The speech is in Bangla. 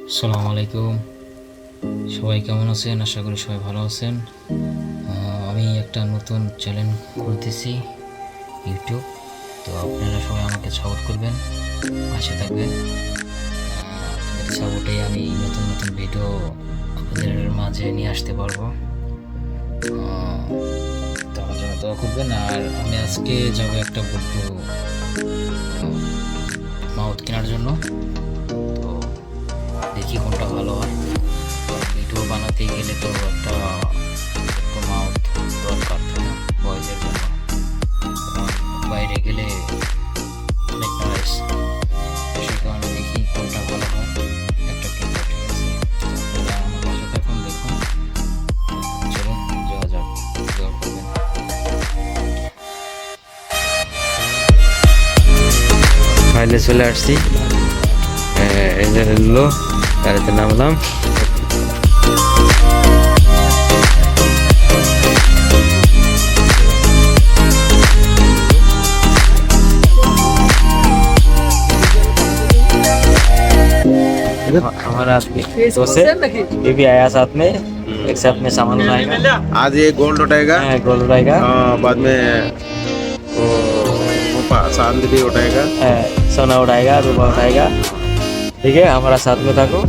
আসসালামু আলাইকুম। সবাই কেমন আছেন? আশা করি সবাই ভালো আছেন। আমি একটা নতুন চ্যানেল খুলতেছি ইউটিউব, তো আপনারা সবাই আমাকে সাপোর্ট করবেন, পাশে থাকবেন। আপনাদের সাপোর্টে আমি নতুন নতুন ভিডিও আপনাদের মাঝে নিয়ে আসতে পারবো। তো আমার জন্য দোয়া করবেন। আর আমি আজকে যাবো একটা বড্ড মাউথ কেনার জন্য। তো দেখি কোনটা ভালো হয়। ভিডিও বানাতে গেলে তো একটা মাউথ দরকার, তাই না? বয়েজের জন্য, কারণ বাইরে গেলে অনেক নয়েজ। সেই কারণে দেখি কোনটা ভালো হয়, একটা কিনবো। ঠিক আছে, আপনারা আমার পাশে থাকুন, দেখুন। চলুন যাওয়া যাক, দোয়া করবেন। ফাইলে চলে আসছি, এই যে হলো গাড়িতে নামলাম। हमारा दोस्त है, ये भी आया साथ में, एक साथ में सामान उठाएगा। आज ये गोल्ड उठाएगा। गोल्ड उठाएगा, बाद में वो चांदी भी उठाएगा। सोना उठाएगा, रूपा उठाएगा। ठीक है, हमारा साथ में था को।